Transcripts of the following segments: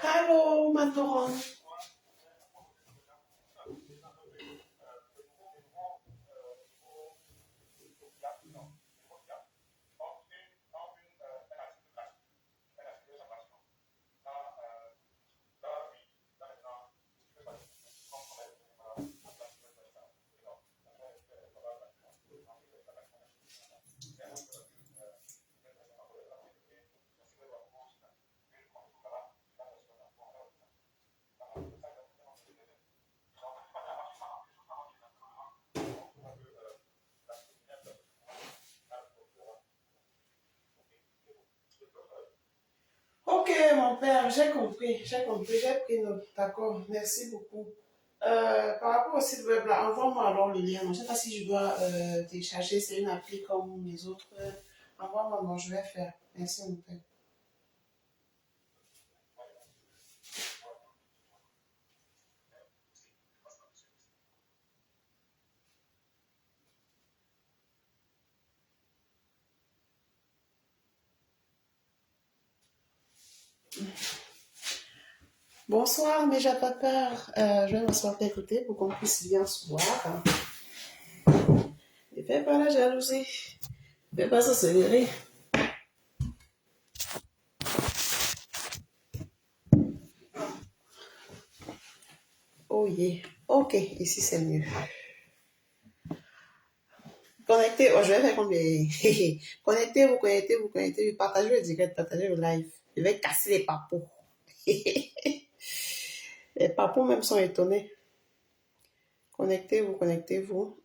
Allô, Manon. Ok, mon père, j'ai pris note, d'accord, merci beaucoup. Par rapport au site web, là, envoie-moi alors le lien. Je ne sais pas si je dois télécharger, c'est une appli comme les autres. Envoie-moi, bon, je vais faire. Merci, mon père. Bonsoir, mes papa. Je vais m'asseoir à côté pour qu'on puisse bien se voir. Ne fais pas la jalousie. Ne fais pas s'accélérer. Oh yeah. Ok, ici c'est mieux. Connectez, oh, je vais faire comme les... connectez-vous, partagez le direct, partagez le live. Je vais casser les papous. Les papous même sont étonnés. Connectez-vous.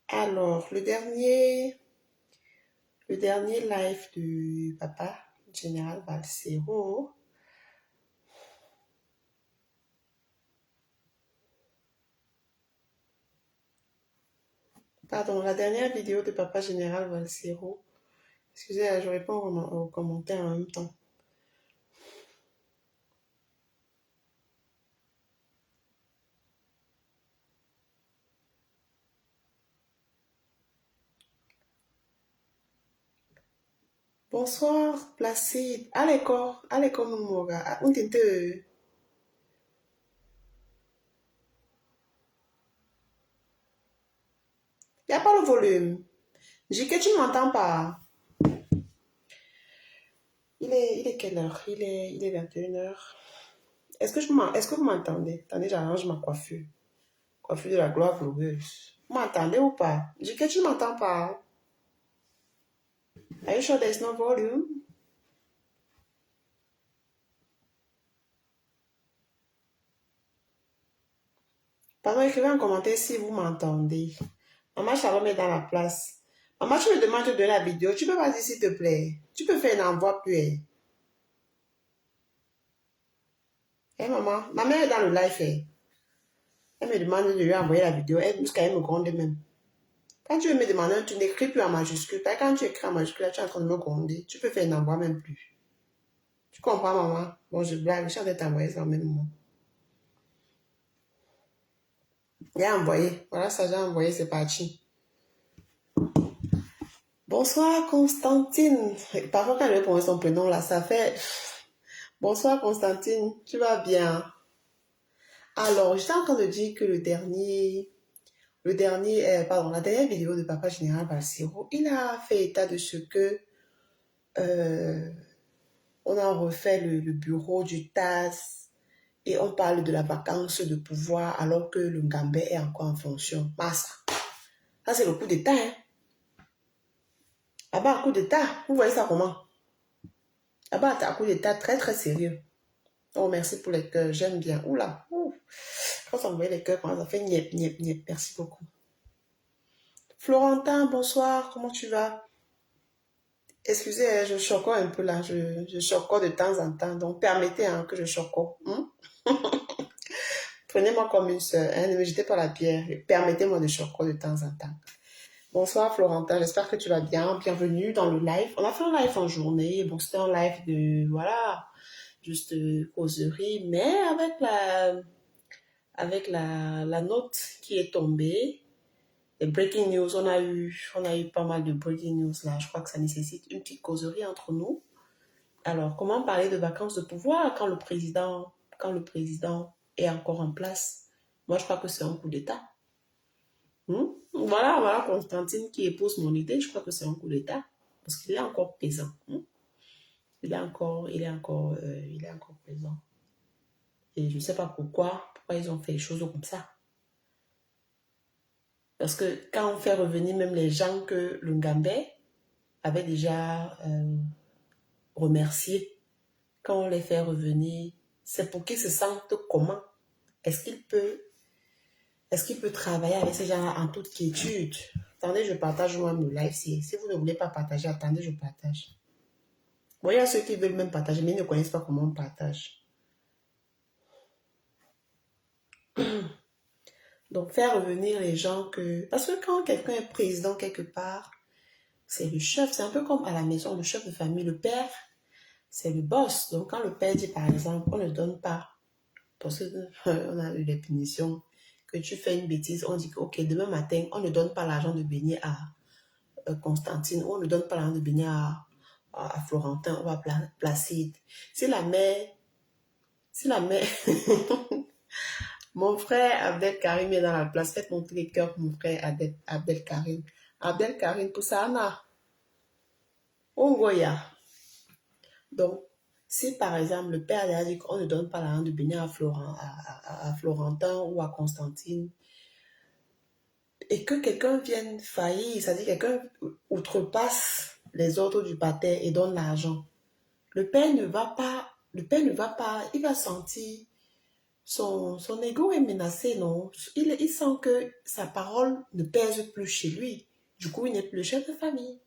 Alors, le dernier live du papa, Général Valsero. Pardon, la dernière vidéo de papa Général Valsero. Excusez, je réponds aux commentaires en même temps. Bonsoir, Placide. Allez, mon moga. On t'entend. Il n'y a pas le volume. J'ai que tu ne m'entends pas. Il est quelle heure? Il est 21h. Est-ce que vous m'entendez? Attendez, j'arrange ma coiffure. Coiffure de la gloire globeuse. Vous m'entendez ou pas? J'ai que tu ne m'entends pas. Are you sure there's no volume? Pardon, écrivez en commentaire si vous m'entendez. Maman Shalom est dans la place. Maman, tu me demandes de donner la vidéo. Tu peux pas dire s'il te plaît. Tu peux faire un envoi puis. Eh maman, ma mère est dans le live. Elle me demande de lui envoyer la vidéo. Jusqu'à elle me gronde même. Quand tu veux me demander, tu n'écris plus en majuscule. Quand tu écris en majuscule, tu es en train de me gronder. Tu peux faire un envoi même plus. Tu comprends, maman? Bon, je blague. Je suis en train de t'envoyer ça en même moment. J'ai envoyé. Voilà ça, j'ai envoyé. C'est parti. Bonsoir, Constantine. Parfois, quand je vais prendre son prénom, là, ça fait... Bonsoir, Constantine. Tu vas bien? Alors, j'étais en train de dire que la dernière vidéo de Papa Général Valsero, il a fait état de ce que on a refait le bureau du TAS et on parle de la vacance de pouvoir alors que le Ngambé est encore en fonction. Massa. Ça, c'est le coup d'État, hein? Là-bas, un coup d'État. Vous voyez ça comment? Là-bas, un coup d'État très, très sérieux. Oh, merci pour les cœurs. J'aime bien. Oula. Ouh. Quand on voit les cœurs, ça fait niep, niep, niep. Merci beaucoup. Florentin, bonsoir. Comment tu vas? Excusez, je chocote un peu là. Je chocote de temps en temps. Donc, permettez que je chocote. Prenez-moi comme une sœur, hein, ne me jetez pas la pierre. Permettez-moi de choquer de temps en temps. Bonsoir Florentin, j'espère que tu vas bien. Bienvenue dans le live. On a fait un live en journée. Bon, c'était un live de, voilà, juste causerie, mais avec la note qui est tombée, les breaking news, on a eu pas mal de breaking news là. Je crois que ça nécessite une petite causerie entre nous. Alors, comment parler de vacances de pouvoir quand le président est encore en place? Moi, je crois que c'est un coup d'État. Voilà Constantine qui épouse mon idée. Je crois que c'est un coup d'État parce qu'il est encore présent. Il est encore présent. Et je ne sais pas pourquoi ils ont fait les choses comme ça. Parce que quand on fait revenir même les gens que le Ngambé avait déjà remerciés, quand on les fait revenir, c'est pour qu'ils se sentent comment? Est-ce qu'il peut, est-ce qu'il peut travailler avec ces gens-là en toute quiétude? Attendez, je partage moi-même le live. Si vous ne voulez pas partager, attendez, je partage. Bon, il y a ceux qui veulent même partager, mais ils ne connaissent pas comment on partage. Donc, faire revenir les gens que... Parce que quand quelqu'un est président quelque part, c'est le chef. C'est un peu comme à la maison, le chef de famille, le père, c'est le boss. Donc, quand le père dit, par exemple, on ne donne pas, parce qu'on a eu des punitions, que tu fais une bêtise, on dit que, OK, demain matin, on ne donne pas l'argent de baigner à Constantine, ou on ne donne pas l'argent de baigner à Florentin, ou à Placide. Si la mère, mon frère Abdel Karim est dans la place, faites monter les cœurs pour mon frère Abdel Karim. Abdel Karim, pour ça, Ongoya. Donc, si par exemple le père a dit qu'on ne donne pas l'argent de baigner à Florentin ou à Constantine, et que quelqu'un vienne faillir, c'est-à-dire quelqu'un outrepasse les ordres du pater et donne l'argent, le père ne va pas, il va sentir son ego est menacé, non? Il sent que sa parole ne pèse plus chez lui. Du coup, il n'est plus le chef de famille.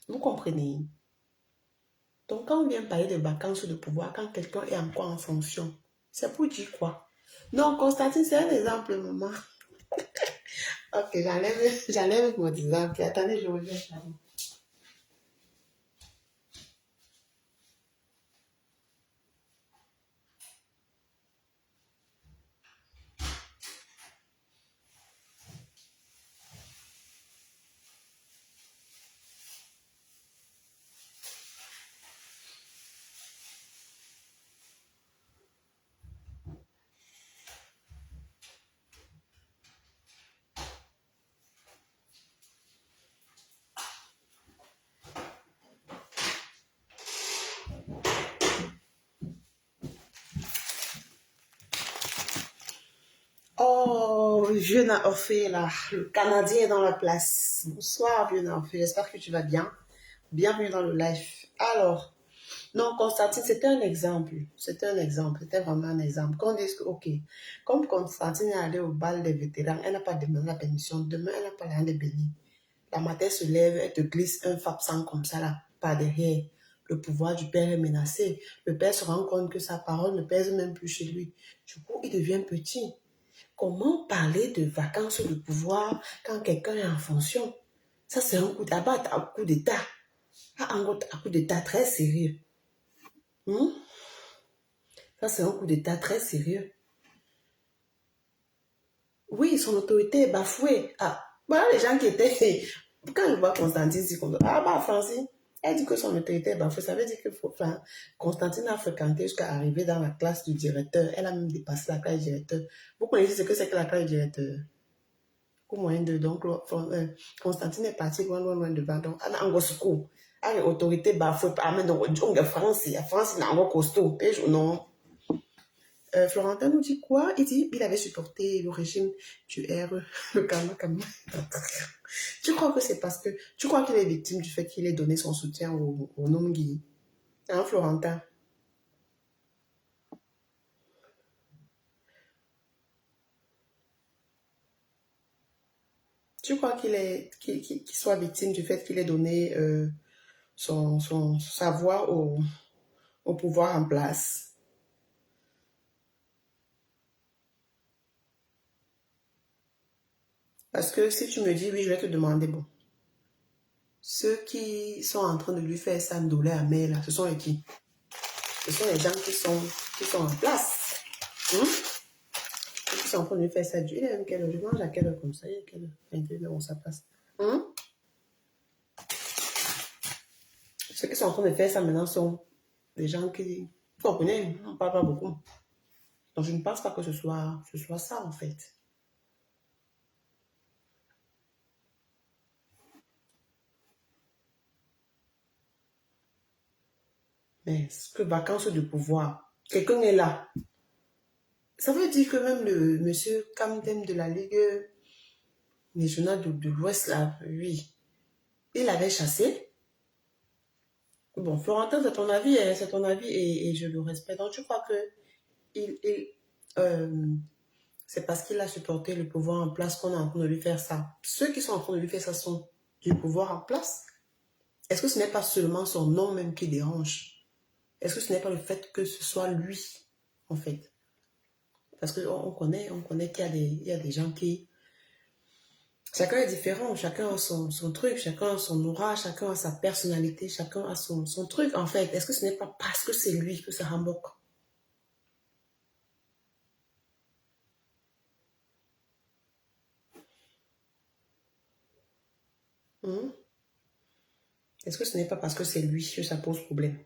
Vous comprenez? Donc, quand on vient parler de vacances de pouvoir, quand quelqu'un est encore en fonction, c'est pour dire quoi? Non, Constantine, c'est un exemple, maman. Ok, j'enlève mon exemple. Attendez, je reviens. Oh, vieux Naofé, là, le Canadien est dans la place. Bonsoir, vieux Naofé, j'espère que tu vas bien. Bienvenue dans le live. Alors, non, Constantine, c'était un exemple. C'était vraiment un exemple. Qu'on dise que, ok, comme Constantine est allée au bal des vétérans, elle n'a pas demandé la permission. Demain, elle n'a pas rien de béni. La matin se lève, elle te glisse un fapsang comme ça, là, par derrière. Le pouvoir du père est menacé. Le père se rend compte que sa parole ne pèse même plus chez lui. Du coup, il devient petit. Comment parler de vacances de pouvoir quand quelqu'un est en fonction? Ça, c'est un coup d'abat, un coup d'état. Un coup d'état très sérieux. Ça, c'est un coup d'état très sérieux. Oui, son autorité est bafouée. Voilà les gens qui étaient... Quand je vois Constantine dit comme ça, bah, Francine, elle dit que son autorité est bafouée. Ça veut dire que Constantine a fréquenté jusqu'à arriver dans la classe du directeur. Elle a même dépassé la classe du directeur. Vous connaissez ce que c'est que la classe du directeur? Au moyen de... Donc, Constantine est parti loin, loin, loin devant. Donc, elle a un gros secours. Elle a une autorité bafouée. Donc, on est France. France, il a un gros costaud. Non. Florentin nous dit quoi? Il dit qu'il avait supporté le régime du R, le Kama. Tu crois que c'est parce que... Tu crois qu'il est victime du fait qu'il ait donné son soutien au Nongi? Hein, Florentin? Tu crois qu'il soit victime du fait qu'il ait donné sa voix au pouvoir en place? Parce que si tu me dis oui, je vais te demander, bon, ceux qui sont en train de lui faire ça, ndolé amé, là, ce sont les qui? Ce sont les gens qui sont en place. Hein? Qui sont en train de lui faire ça. Il est à quelle heure? Je mange à quelle heure comme ça? Il est à quelle heure? 22 heures, on ça passe. Hein? Ceux qui sont en train de faire ça maintenant sont des gens qui... Vous comprenez? On ne parle pas beaucoup. Donc, je ne pense pas que ce soit ça, en fait. Mais ce que vacances de pouvoir, quelqu'un est là. Ça veut dire que même le monsieur Camden de la Ligue régionale de l'Ouest, là, oui, il avait chassé. Bon, Florentin, c'est ton avis, hein, c'est ton avis et je le respecte. Donc, tu crois que euh, c'est parce qu'il a supporté le pouvoir en place qu'on est en train de lui faire ça. Ceux qui sont en train de lui faire ça sont du pouvoir en place. Est-ce que ce n'est pas seulement son nom même qui dérange? Est-ce que ce n'est pas le fait que ce soit lui, en fait? Parce qu'on connaît qu'il y a des gens qui... Chacun est différent, chacun a son truc, chacun a son aura, chacun a sa personnalité, chacun a son truc, en fait. Est-ce que ce n'est pas parce que c'est lui que ça remboque? Hmm? Est-ce que ce n'est pas parce que c'est lui que ça pose problème?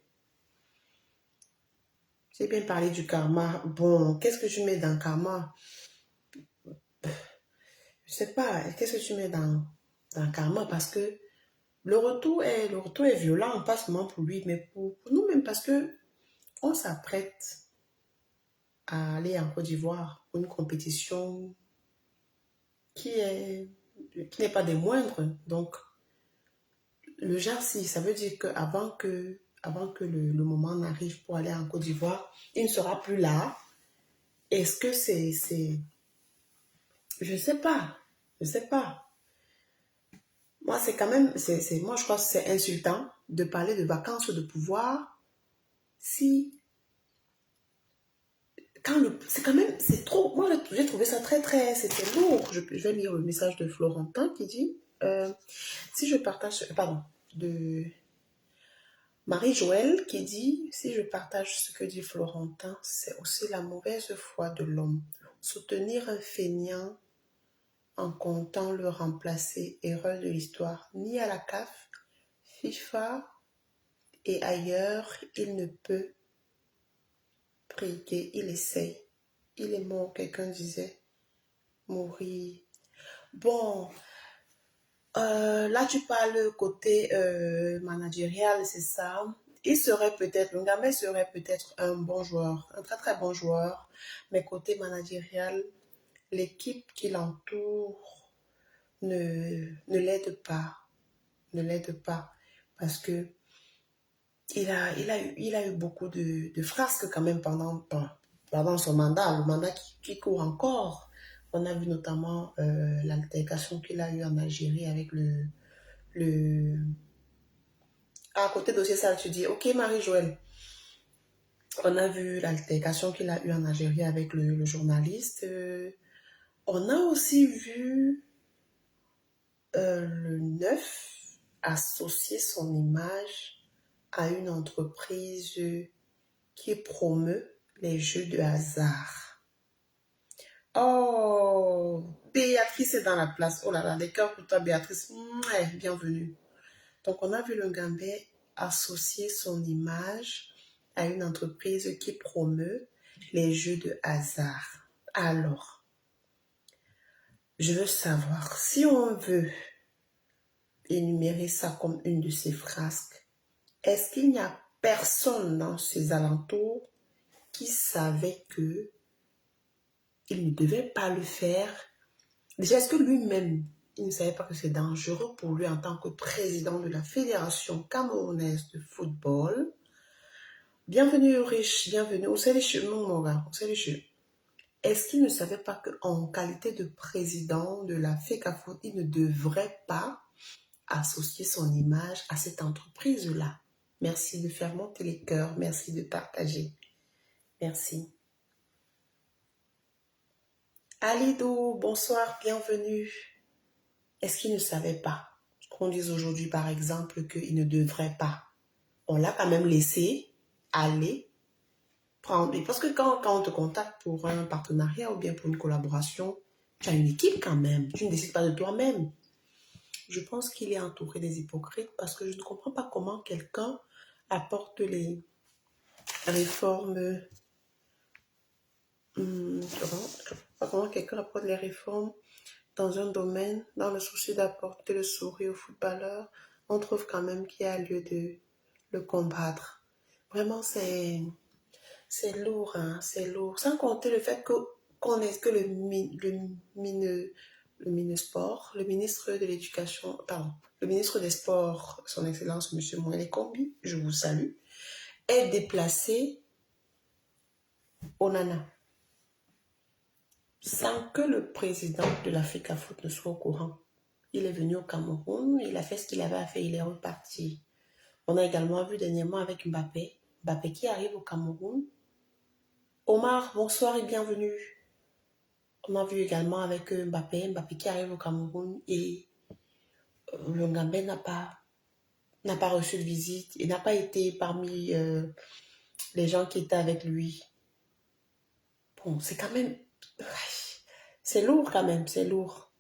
J'ai bien parlé du karma. Bon, qu'est-ce que tu mets dans karma? Je sais pas. Qu'est-ce que tu mets dans karma? Parce que le retour est violent, pas seulement pour lui, mais pour nous-mêmes, parce que on s'apprête à aller en Côte d'Ivoire pour une compétition qui n'est pas des moindres. Donc, le genre, si, ça veut dire avant que le moment n'arrive pour aller en Côte d'Ivoire, il ne sera plus là. Est-ce que je sais pas. Je sais pas. Moi, c'est quand même, moi, je crois que c'est insultant de parler de vacances de pouvoir si, c'est quand même, c'est trop, moi, j'ai trouvé ça c'était lourd. Je vais lire le message de Florentin qui dit, si je partage, pardon, de Marie-Joëlle qui dit, si je partage ce que dit Florentin, c'est aussi la mauvaise foi de l'homme. Soutenir un feignant en comptant le remplacer, erreur de l'histoire, ni à la CAF, FIFA et ailleurs, il ne peut prier, il essaye. Il est mort, quelqu'un disait, mourir. Bon, là tu parles côté managérial, c'est ça. Ngamé serait peut-être un bon joueur, un très très bon joueur, mais côté managérial, l'équipe qui l'entoure ne l'aide pas, ne l'aide pas, parce que il a eu beaucoup de frasques quand même pendant son mandat, le mandat qui court encore. On a vu notamment l'altercation qu'il a eu en Algérie avec le... À côté dossier ça, tu dis, ok Marie-Joëlle, on a vu l'altercation qu'il a eu en Algérie avec le journaliste. On a aussi vu le neuf associer son image à une entreprise qui promeut les jeux de hasard. Oh, Béatrice est dans la place. Oh là là, des cœurs pour toi, Béatrice. Mouais, bienvenue. Donc, on a vu le Gambé associer son image à une entreprise qui promeut les jeux de hasard. Alors, je veux savoir, si on veut énumérer ça comme une de ces frasques, est-ce qu'il n'y a personne dans ces alentours qui savait que il ne devait pas le faire? Déjà, est-ce que lui-même, il ne savait pas que c'est dangereux pour lui en tant que président de la Fédération camerounaise de football? Bienvenue riche, bienvenue. Où c'est les cheveux, mon gars? Où c'est les cheveux? Est-ce qu'il ne savait pas qu'en qualité de président de la FECAFOOT, il ne devrait pas associer son image à cette entreprise-là? Merci de faire monter les cœurs, merci de partager. Merci. Alidou, bonsoir, bienvenue. Est-ce qu'il ne savait pas qu'on dise aujourd'hui, par exemple, qu'il ne devrait pas? On l'a quand même laissé aller prendre. Parce que quand on te contacte pour un partenariat ou bien pour une collaboration, tu as une équipe quand même. Tu ne décides pas de toi-même. Je pense qu'il est entouré des hypocrites parce que je ne comprends pas comment quelqu'un apporte les réformes. Comment quelqu'un apporte les réformes dans un domaine, dans le souci d'apporter le sourire aux footballeurs. On trouve quand même qu'il y a lieu de le combattre. Vraiment, c'est lourd, hein, c'est lourd. Sans compter le fait qu'on est que le Minesport, le ministre de l'Éducation, pardon, le ministre des Sports, son Excellence, M. Moïse Kombi, je vous salue, est déplacé au Nana, sans que le président de l'Afrique à foot ne soit au courant. Il est venu au Cameroun, il a fait ce qu'il avait à faire, il est reparti. On a également vu dernièrement avec Mbappé, Mbappé qui arrive au Cameroun. Omar, bonsoir et bienvenue. On a vu également avec Mbappé, Mbappé qui arrive au Cameroun et le Gambien n'a pas reçu de visite et n'a pas été parmi les gens qui étaient avec lui. Bon, c'est quand même... C'est lourd quand même, c'est lourd.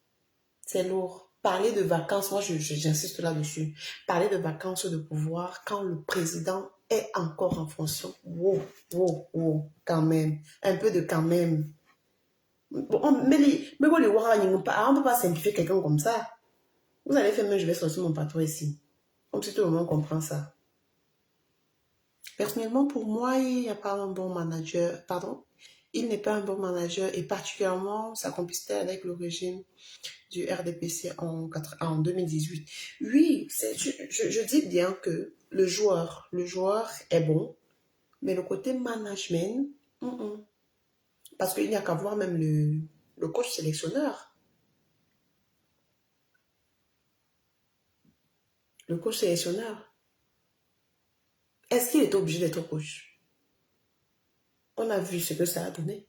C'est lourd. Parler de vacances, moi j'insiste là-dessus. Parler de vacances de pouvoir quand le président est encore en fonction. Wow, wow, wow, quand même. Un peu de quand même. Bon, mais on ne peut pas simplifier quelqu'un comme ça. Vous allez faire, mais je vais sortir mon patron ici. Comme si tout le monde comprend ça. Personnellement, pour moi, il n'y a pas un bon manager. Pardon, il n'est pas un bon manager et particulièrement sa complicité avec le régime du RDPC en 2018. Oui, je dis bien que le joueur est bon, mais le côté management, parce qu'il n'y a qu'à voir même le coach sélectionneur. Le coach sélectionneur, est-ce qu'il est obligé d'être coach? On a vu ce que ça a donné.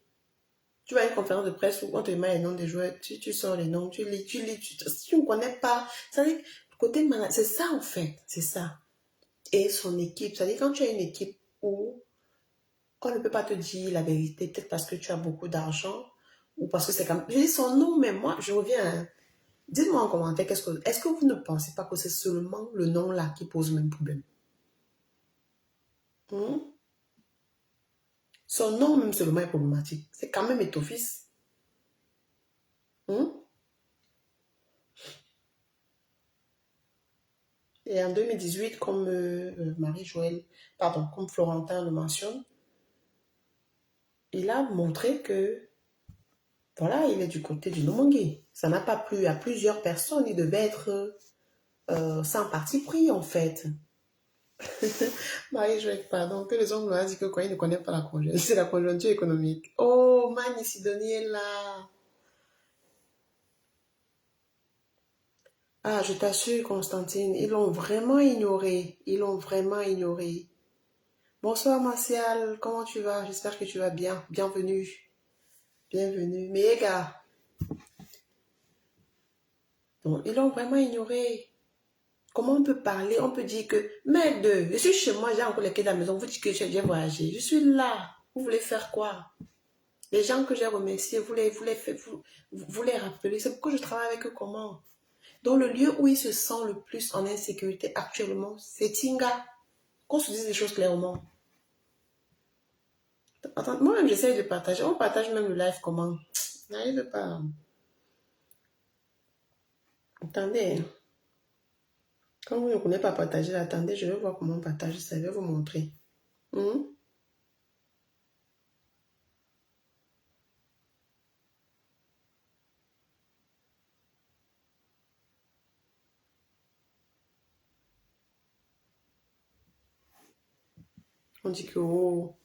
Tu vas à une conférence de presse où on te met les noms des joueurs, tu sors les noms, tu lis, si tu ne connais pas, ça veut dire, côté management, c'est ça en fait, c'est ça. Et son équipe, ça veut dire quand tu as une équipe où on ne peut pas te dire la vérité, peut-être parce que tu as beaucoup d'argent, ou parce que c'est comme... Je dis son nom, mais moi, je reviens, hein. Dites-moi en commentaire, est-ce que vous ne pensez pas que c'est seulement le nom là qui pose le même problème? Son nom même seulement est problématique. C'est quand même Etofis. Et en 2018, comme Marie-Joëlle, pardon, comme Florentin le mentionne, il a montré que, voilà, il est du côté du Nomongué. Ça n'a pas plu à plusieurs personnes. Il devait être sans parti pris, en fait. Marie-Joëlle, pardon, que les hommes dit que quoi, il ne connaît pas la conjoncture. C'est la conjoncture économique. Oh, Mani Sidonie est là. Ah, je t'assure, Constantine, ils l'ont vraiment ignoré. Ils l'ont vraiment ignoré. Bonsoir, Martial. Comment tu vas? J'espère que tu vas bien. Bienvenue. Bienvenue. Mais les gars, donc, ils l'ont vraiment ignoré. Comment on peut parler? On peut dire que, merde, je suis chez moi, j'ai encore les clés de la maison. Vous dites que j'ai voyagé. Je suis là. Vous voulez faire quoi? Les gens que j'ai remerciés, vous les rappelez. C'est pourquoi je travaille avec eux comment? Donc, le lieu où ils se sentent le plus en insécurité actuellement, c'est Tinga. Qu'on se dise les choses clairement. Attends, moi-même, j'essaie de partager. On partage même le live comment? N'arrive pas. Attendez. Quand vous ne connaissez pas partager, attendez, je vais voir comment partager ça. Je vais vous montrer. On dit que oh,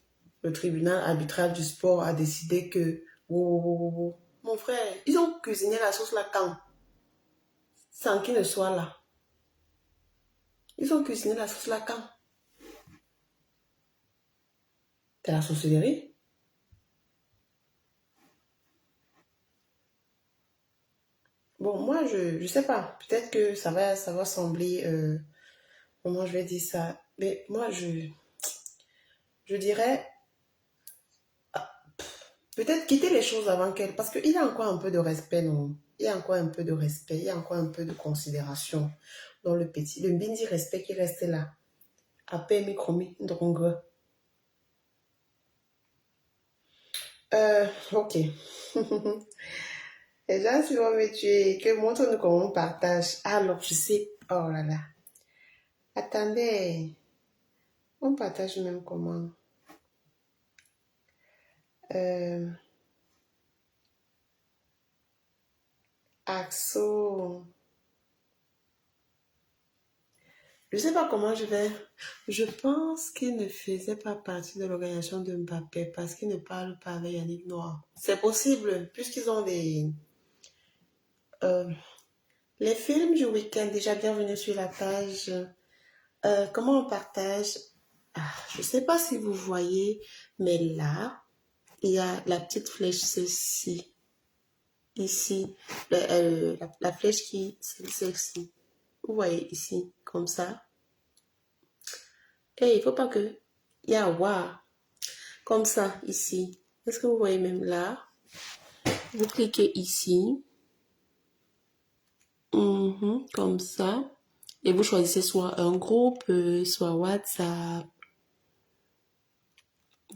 le tribunal arbitral du sport a décidé que... Oh, oh, oh, oh. Mon frère, ils ont cuisiné la sauce là quand? Sans qu'il ne soit là. Ils ont cuisiné la sauce là quand? C'est la sorcellerie. Bon, moi, je sais pas. Peut-être que ça va sembler... comment je vais dire ça? Mais moi, je dirais... Peut-être quitter les choses avant qu'elle... Parce qu'il y a encore un peu de respect, non? Il y a encore un peu de respect, il y a encore un peu de considération dans le petit. Le bindi respect qui reste là. Après, micromi, donc... ok. Les gens qui vont me tuer, que montre-nous comment on partage. Alors, je sais... Oh là là. Attendez. On partage même comment? Euh, Axo. Je sais pas comment je vais. Je pense qu'il ne faisait pas partie de l'organisation de Mbappé parce qu'il ne parle pas avec Yannick Noah. C'est possible, puisqu'ils ont euh, les films du week-end. Déjà, bienvenue sur la page. Comment on partage? Je sais pas si vous voyez, mais là, il y a la petite flèche celle-ci. Ici, la flèche qui, c'est celle-ci. Vous voyez ici, comme ça. Et il faut pas que... Il y a wow. Comme ça, ici. Est-ce que vous voyez même là? Vous cliquez ici. Comme ça. Et vous choisissez soit un groupe, soit WhatsApp.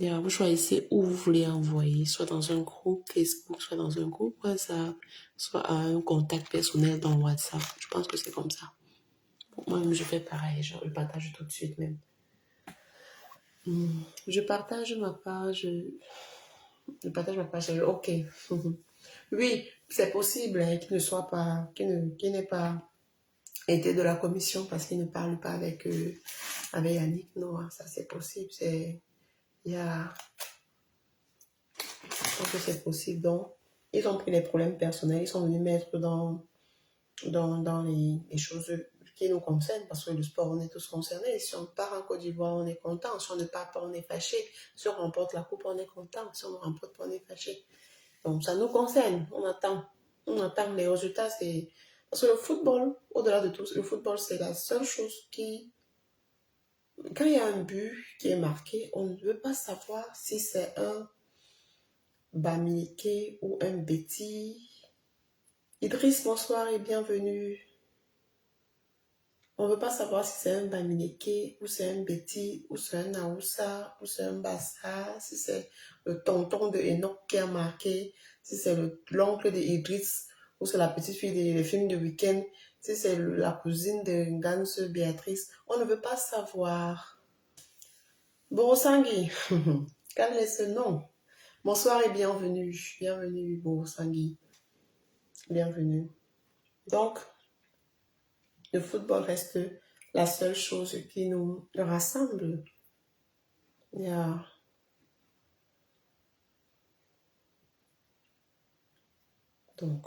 Et vous choisissez où vous voulez envoyer. Soit dans un groupe Facebook, soit dans un groupe WhatsApp, soit à un contact personnel dans WhatsApp. Je pense que c'est comme ça. Moi-même, je fais pareil. Je le partage tout de suite même. Je partage ma page. Je partage ma page. Ok. Oui, c'est possible hein, qu'il ne soit pas, qu'il n'ait pas été de la commission parce qu'il ne parle pas avec Yannick. Non, ça c'est possible. Il y a, je pense que c'est possible. Donc, ils ont pris les problèmes personnels, ils sont venus mettre dans les choses qui nous concernent parce que le sport, on est tous concernés. Si on part en Côte d'Ivoire, on est content. Si on ne part pas, on est fâché. Si on remporte la coupe, on est content. Si on ne remporte pas, on est fâché. Donc, ça nous concerne. On attend les résultats. Parce que le football, au-delà de tout, le football, c'est la seule chose qui, quand il y a un but qui est marqué, on ne veut pas savoir si c'est un Bamileke ou un Betty. Idriss, bonsoir et bienvenue. On ne veut pas savoir si c'est un Bamileke ou c'est un Betty ou c'est un Aoussa ou c'est un Bassa, si c'est le tonton de Enoch qui a marqué, si c'est l'oncle de Idriss ou c'est la petite fille des films de week-end, si c'est la cousine de Ngans Béatrice. On ne veut pas savoir. Borosangui, quel est ce nom? Bonsoir et bienvenue. Bienvenue, Borosangui. Bienvenue. Donc, le football reste la seule chose qui nous rassemble. Yeah. Donc,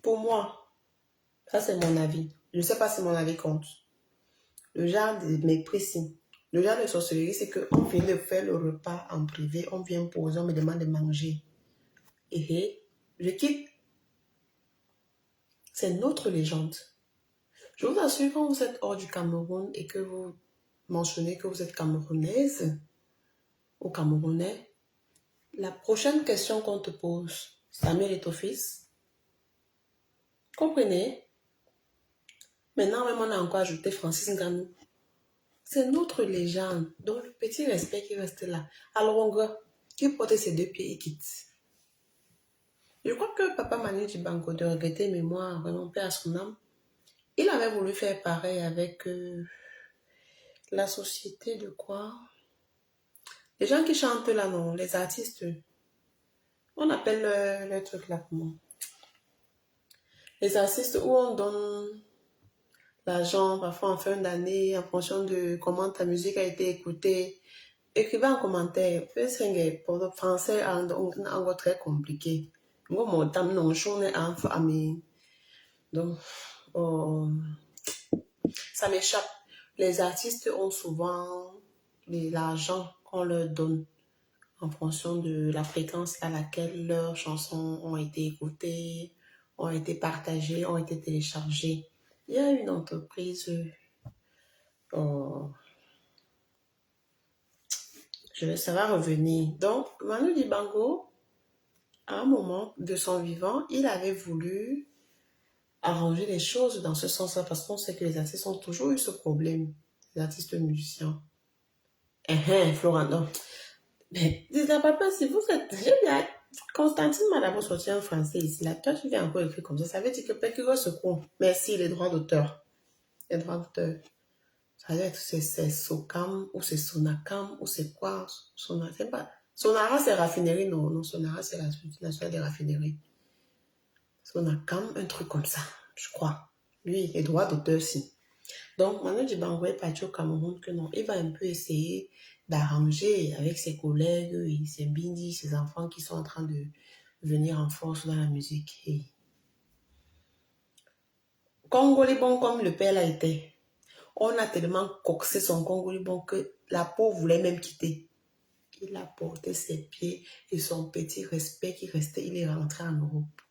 pour moi, ça c'est mon avis. Je ne sais pas si mon avis compte. Le genre de mépris, le genre de sorcellerie, c'est qu'on vient de faire le repas en privé, on vient poser, on me demande de manger. Et je quitte. C'est notre légende. Je vous assure, quand vous êtes hors du Cameroun et que vous mentionnez que vous êtes camerounaise ou camerounais, la prochaine question qu'on te pose, Samuel est ton fils? Comprenez? Maintenant, même on a encore ajouté Francis Ngannou. C'est notre légende. Donc, le petit respect qui reste là. Alors, on gars, qui porte ses deux pieds et quitte. Je crois que Papa Manu Dibango, de regretter mémoire, vraiment paix à son âme, il avait voulu faire pareil avec la société de quoi? Les gens qui chantent là, non, les artistes. On appelle le truc là comment? Les artistes où on donne l'argent, parfois en fin d'année, en fonction de comment ta musique a été écoutée. Écrivez en commentaire. C'est pour le français, en très compliqué. Moi, mon temps, non, je suis en famille. Donc, ça m'échappe. Les artistes ont souvent l'argent qu'on leur donne en fonction de la fréquence à laquelle leurs chansons ont été écoutées, ont été partagés, ont été téléchargés. Il y a une entreprise, oh, ça va revenir. Donc, Manu Dibango, à un moment de son vivant, il avait voulu arranger les choses dans ce sens-là parce qu'on sait que les artistes ont toujours eu ce problème, les artistes musiciens. Florent, non. Mais, dis-moi, papa, si vous êtes... J'ai bien... Constantine m'a d'abord sorti un français ici. Là, toi, tu viens encore écrire comme ça. Ça veut dire que peut-être qu'il secoue. Merci, les droits d'auteur. Les droits d'auteur. Ça veut dire que c'est Socam, ou c'est Sonacam, ou c'est quoi? C'est pas... Sonara, c'est raffinerie, non. Non, Sonara, c'est la Société nationale des raffineries. Sonacam, un truc comme ça, je crois. Lui, les droits d'auteur, si. Donc, Manu Dibango est parti au Cameroun que non, il va un peu essayer d'arranger avec ses collègues, et ses bindis, ses enfants qui sont en train de venir en force dans la musique. Et Congolais bon comme le père l'a été, on a tellement coxé son Congolais bon que la peau voulait même quitter. Il a porté ses pieds et son petit respect qui restait, il est rentré en Europe.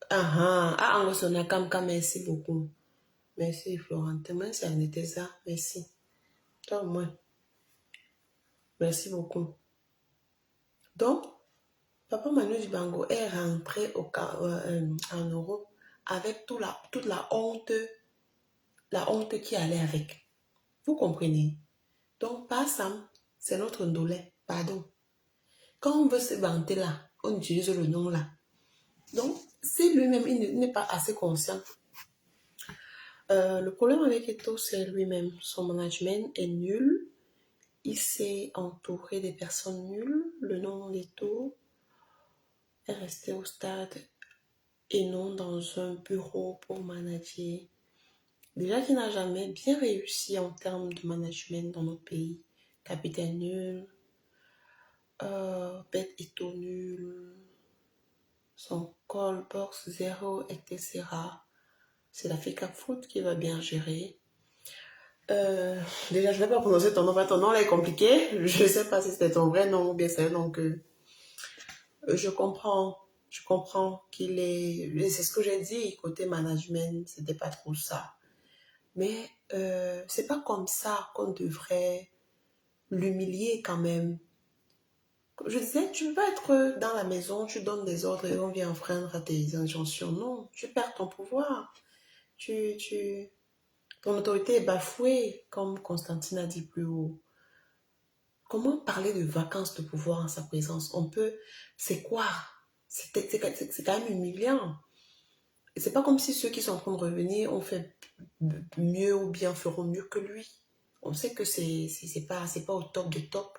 Angosonaka, merci beaucoup. Merci Florentin, merci Anetesa, merci. Toi au moins. Merci beaucoup. Donc, Papa Manu Dibango est rentré en Europe avec toute la honte qui allait avec. Vous comprenez? Donc, pas Sam, c'est notre ndolé, pardon. Quand on veut se vanter là, on utilise le nom là. Donc, si lui-même, il n'est pas assez conscient. Le problème avec Eto, c'est lui-même. Son management est nul. Il s'est entouré des personnes nulles. Le nom d'Eto est resté au stade et non dans un bureau pour manager. Déjà qu'il n'a jamais bien réussi en termes de management dans notre pays. Capitaine nul, bête Eto nul, son call box 0, etc. C'est la FECA Foot qui va bien gérer. Déjà, je ne vais pas prononcer ton nom, ton nom là est compliqué. Je ne sais pas si c'était ton vrai nom ou bien c'est un nom que je comprends qu'il est, c'est ce que j'ai dit, côté management, c'était pas trop ça. Mais c'est pas comme ça qu'on devrait l'humilier quand même. Je disais, tu peux être dans la maison, tu donnes des ordres et on vient enfreindre à tes injonctions. Non, tu perds ton pouvoir. Ton autorité est bafouée, comme Constantine a dit plus haut. Comment parler de vacances de pouvoir en sa présence? C'est quoi? C'est quand même humiliant. Et c'est pas comme si ceux qui sont en train de revenir ont fait mieux ou bien feront mieux que lui. On sait que c'est pas au top de top.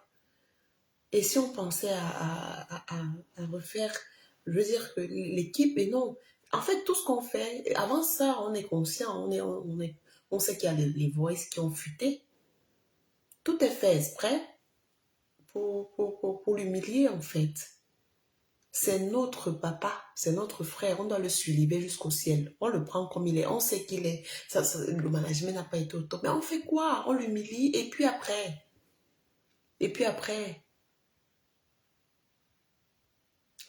Et si on pensait à refaire, je veux dire que l'équipe, et non. En fait, tout ce qu'on fait, avant ça, on est conscient, on sait qu'il y a les voices qui ont fuité. Tout est fait exprès pour l'humilier, en fait. C'est notre papa, c'est notre frère, on doit le suivre jusqu'au ciel. On le prend comme il est, on sait qu'il est. Le management n'a pas été au top. Mais on fait quoi? On l'humilie et puis après.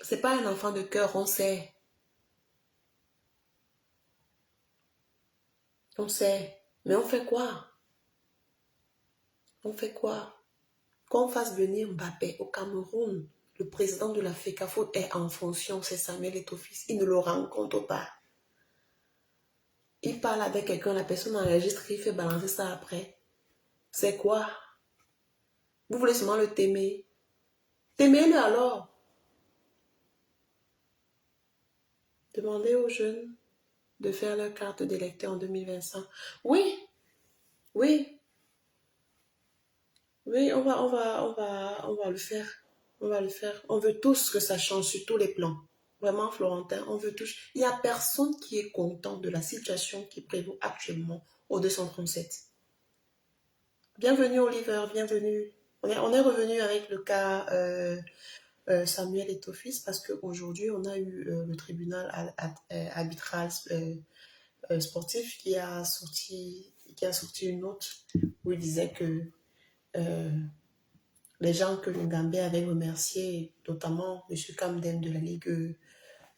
C'est pas un enfant de cœur, on sait. On sait. Mais on fait quoi? On fait quoi? Qu'on fasse venir Mbappé au Cameroun, le président de la FECAFOOT est en fonction, c'est Samuel Eto'o-Fils. Il ne le rencontre pas. Il parle avec quelqu'un, la personne enregistre, il fait balancer ça après. C'est quoi? Vous voulez seulement le t'aimer? T'aimez-le alors? Demandez aux jeunes de faire leur carte d'électeur en 2025. Oui, oui, oui, on va le faire. On va le faire. On veut tous que ça change sur tous les plans. Vraiment, Florentin, on veut tous. Il n'y a personne qui est content de la situation qui prévaut actuellement au 237. Bienvenue, Oliver, bienvenue. On est revenu avec le cas Samuel Eto'o-Fils parce qu'aujourd'hui, on a eu le tribunal arbitral sportif qui a sorti une note où il disait que les gens que le Gambie avait remerciés, notamment M. Kamden de la Ligue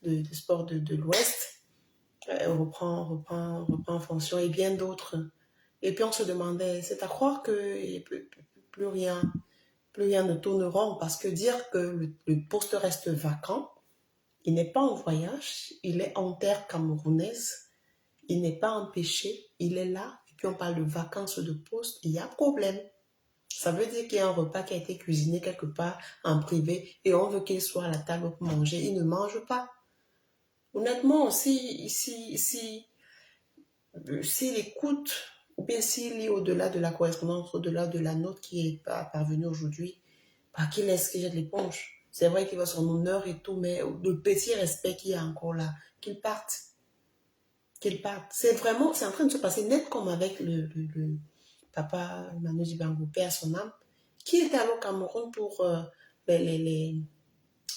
de sport de l'Ouest reprend fonction et bien d'autres. Et puis on se demandait, c'est à croire que plus rien, plus rien ne tourne rond parce que dire que le poste reste vacant, il n'est pas en voyage, il est en terre camerounaise, il n'est pas empêché, il est là, et puis on parle de vacances de poste, il y a problème. Ça veut dire qu'il y a un repas qui a été cuisiné quelque part en privé et on veut qu'il soit à la table pour manger, il ne mange pas. Honnêtement, s'il écoute, ou bien s'il lit au-delà de la correspondance, au-delà de la note qui est parvenue aujourd'hui, bah, qu'il laisse qu'il jette l'éponge. C'est vrai qu'il va son honneur et tout, mais le petit respect qui est encore là, qu'il parte. Qu'il parte. C'est vraiment, c'est en train de se passer net comme avec le papa Manu Dibango, père à son âme, qui était allé au Cameroun pour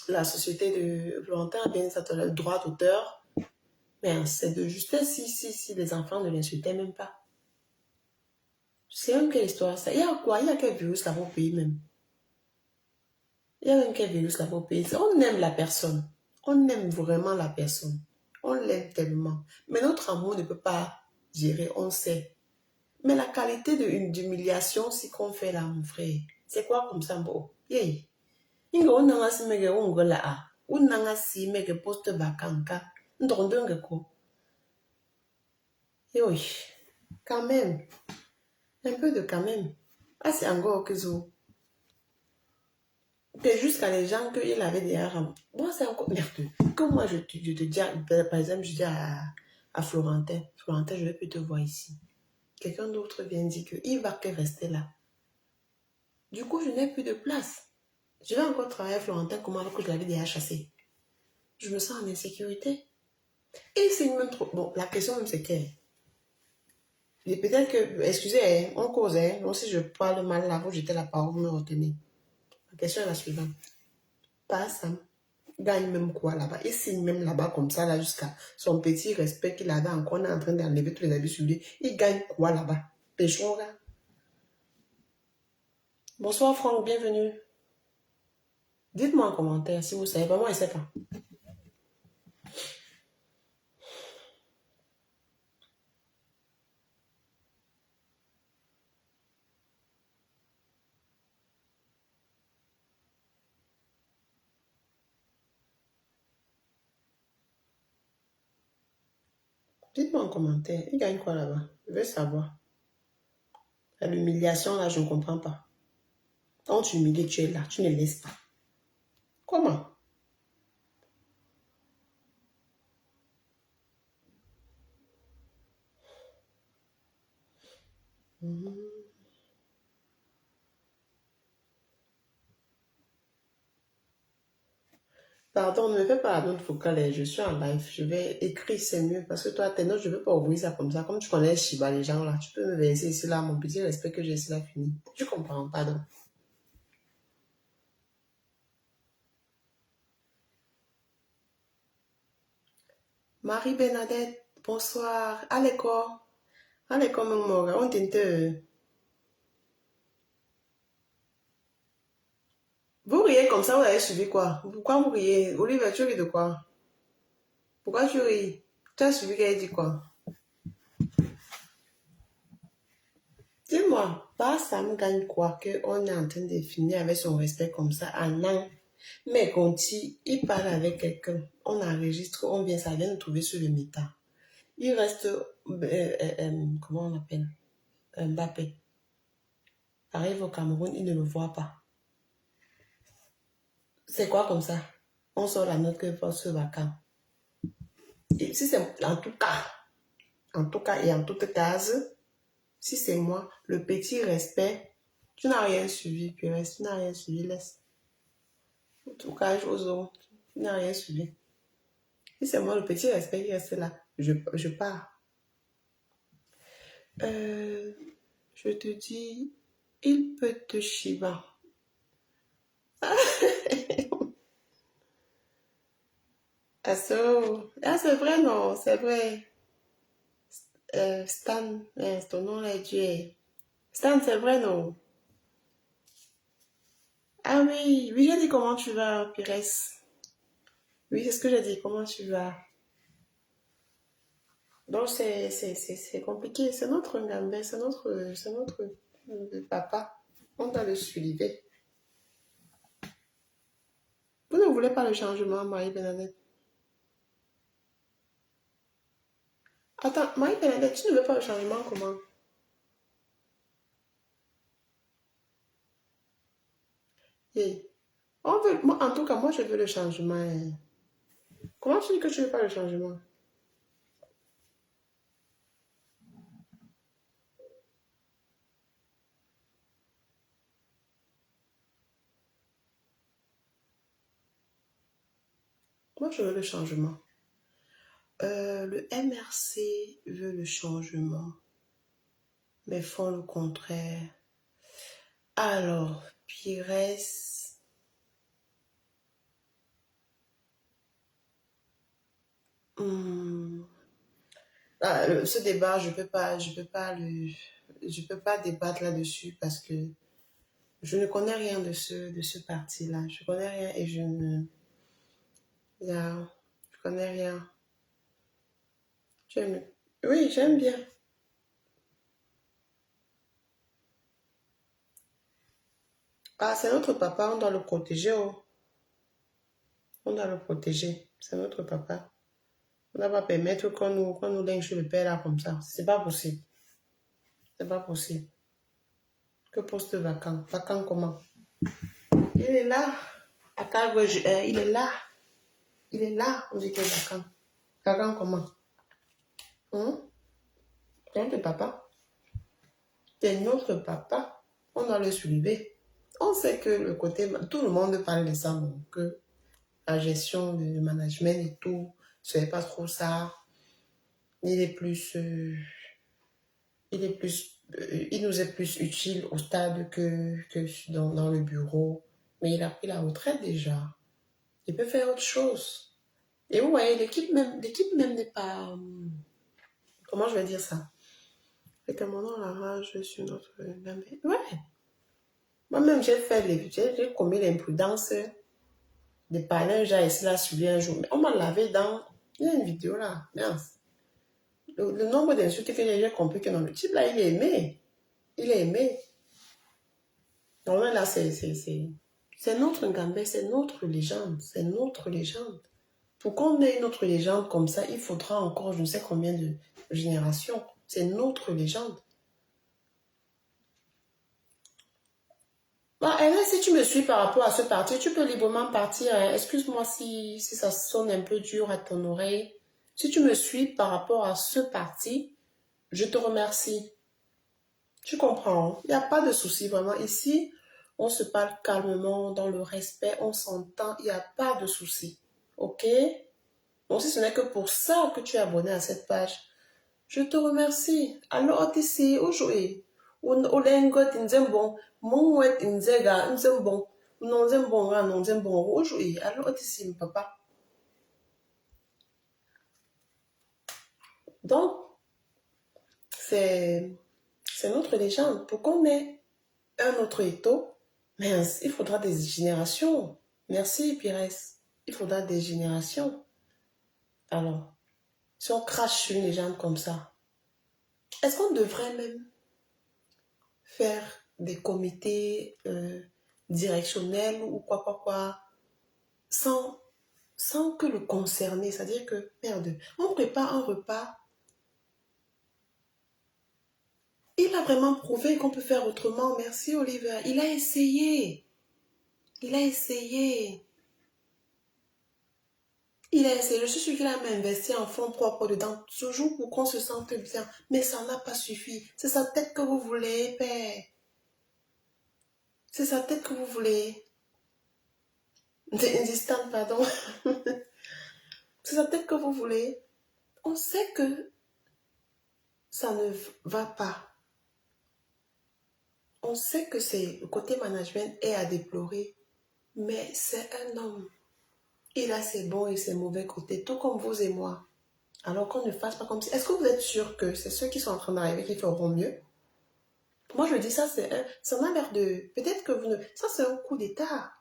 la société de Florentin, bien ça, le droit d'auteur. Mais c'est de justesse si les enfants ne l'insultaient même pas. C'est même quelle histoire ça? Il y a quoi? Il y a quel virus là-bas au pays même? Il y a même quel virus là-bas au pays? On aime la personne. On aime vraiment la personne. On l'aime tellement. Mais notre amour ne peut pas gérer, on sait. Mais la qualité d'humiliation, si qu'on fait là, mon frère, c'est quoi comme ça, bon? Yey. Ingo unanga si mege ungo la a. Unanga si mege poste bakanka. Ndondonge ko. Yoy. Quand même. Un peu de quand même. Ah, c'est encore que ça. Et jusqu'à les gens qu'il avait derrière. Moi, c'est encore merde. Comme moi, je te dis, par exemple, je dis à Florentin, Florentin, je ne vais plus te voir ici. Quelqu'un d'autre vient dire qu'il va que rester là. Du coup, je n'ai plus de place. Je vais encore travailler à Florentin comme alors que je l'avais déjà chassé. Je me sens en insécurité. Et c'est même trop. Bon, la question même c'est que. Et peut-être que, excusez, on causait. Moi, si je parle mal là, vous jetez la parole, vous me retenez. La question est la suivante. Pas ça. Gagne même quoi là-bas. Il signe même là-bas comme ça, là, jusqu'à son petit respect qu'il avait encore. On est en train d'enlever tous les habits sur lui. Il gagne quoi là-bas? Péchons, là. Bonsoir, Franck, bienvenue. Dites-moi en commentaire si vous savez pas. Moi, je ne sais pas. Dites-moi en commentaire. Il gagne quoi là-bas? Je veux savoir. L'humiliation, là, je ne comprends pas. Quand tu humilies, tu es là. Tu ne laisses pas. Comment? Pardon, ne me fais pas la note vocale. Je suis en live. Je vais écrire, c'est mieux. Parce que toi, tes notes, je ne veux pas ouvrir ça comme ça. Comme tu connais Shiba, les gens là, tu peux me verser ici là. Mon petit respect que j'ai ici là fini. Tu comprends? Pardon. Marie-Bernadette, bonsoir. À l'école. À l'école, mon mort. On t'intéresse. Vous riez comme ça, vous avez suivi quoi? Pourquoi vous riez? Olivier, tu ris de quoi? Pourquoi tu ris? Tu as suivi qu'elle dit quoi? Dis-moi, pas ça me gagne quoi qu'on est en train de finir avec son respect comme ça en an. Mais quand il parle avec quelqu'un, on enregistre, on vient, ça vient de trouver sur le méta. Il reste, comment on appelle? Mbappé. Arrive au Cameroun, il ne le voit pas. C'est quoi comme ça? On sort la note que poste vacant. Et si c'est en tout cas et en toute case, si c'est moi, le petit respect, tu n'as rien suivi, Pérez, tu n'as rien suivi, laisse. En tout cas, Jozo, tu n'as rien suivi. Si c'est moi, le petit respect qui reste là, je pars. Je te dis, il peut te chiver. Ah, c'est vrai, non, c'est vrai. Stan, ton nom là est Dieu. Stan, c'est vrai, non? Ah oui, oui, j'ai dit comment tu vas, Pires. Oui, c'est ce que j'ai dit. Comment tu vas? Donc, c'est compliqué. C'est notre Ngambé, c'est notre papa. On doit le suivre. Vous ne voulez pas le changement, Marie-Bernadette? Attends, Marie-Bernadette, tu ne veux pas le changement, comment? Hey. En tout cas, moi, je veux le changement, hein. Comment tu dis que tu ne veux pas le changement? Moi, je veux le changement. Le MRC veut le changement, mais font le contraire. Alors, Pires, hmm, ce débat, je peux pas débattre là-dessus parce que je ne connais rien de ce parti-là. Je connais rien et je connais rien. J'aime, oui, j'aime bien. Ah, c'est notre papa, on doit le protéger, oh. On doit le protéger. C'est notre papa. On ne va pas permettre qu'on nous linge sur le père là comme ça. C'est pas possible. C'est pas possible. Que poste vacant? Vacant comment? Il est là. À Calgary, il est là. Il est là. On dit que vacant. Vacant comment? Hein? C'est notre papa. C'est notre papa. On doit le suivre. On sait que le côté... Tout le monde parle de ça, donc, que la gestion, le management et tout, ce n'est pas trop ça. Il est plus... il nous est plus utile au stade que dans le bureau. Mais il a pris la retraite déjà. Il peut faire autre chose. Et vous voyez, l'équipe même n'est pas... comment je vais dire ça? C'est que mon nom la rage sur notre... Ouais. Moi-même, j'ai commis l'imprudence de parler un genre ici là sur lui un jour. Mais on m'a lavé dans... Il y a une vidéo là. Mince. Le nombre d'insultes que j'ai compris que non, le type là, il est aimé. Il est aimé. Donc là, c'est notre Ngambé, c'est notre légende. C'est notre légende. Pour qu'on ait une autre légende comme ça, il faudra encore je ne sais combien de générations. C'est notre légende. Bah, Ernest, si tu me suis par rapport à ce parti, tu peux librement partir, hein. Excuse-moi si ça sonne un peu dur à ton oreille. Si tu me suis par rapport à ce parti, je te remercie. Tu comprends, hein? Il n'y a pas de souci vraiment. Ici, on se parle calmement, dans le respect, on s'entend, il n'y a pas de souci. Ok? Donc, si ce n'est que pour ça que tu es abonné à cette page, je te remercie. Alors, ici, aujourd'hui, olengo tinzembon, monwet inzega, nzembon, nonzembon, nonzembon, aujourd'hui. Alors, ici, papa. Donc, c'est notre légende. Pour qu'on ait un autre étau, mais il faudra des générations. Merci, Pires. Il faudra des générations. Alors, si on crache sur une légende comme ça, est-ce qu'on devrait même faire des comités directionnels ou quoi, sans que le concerné, c'est-à-dire que, merde, on prépare un repas, il a vraiment prouvé qu'on peut faire autrement, merci Oliver, il a essayé, il a essayé, il a essayé, je suis sûre qu'il a même investi en fonds propres dedans, toujours pour qu'on se sente bien, mais ça n'a pas suffi, c'est sa tête que vous voulez, père, c'est sa tête que vous voulez, insistant, pardon, c'est sa tête que vous voulez, on sait que ça ne va pas. On sait que c'est le côté management est à déplorer, mais c'est un homme. Il a ses bons et ses mauvais côtés, tout comme vous et moi. Alors qu'on ne fasse pas comme si... Est-ce que vous êtes sûr que c'est ceux qui sont en train d'arriver qui feront mieux? Moi, je dis ça, ça m'a l'air de... Peut-être que vous ne... Ça, c'est un coup d'état.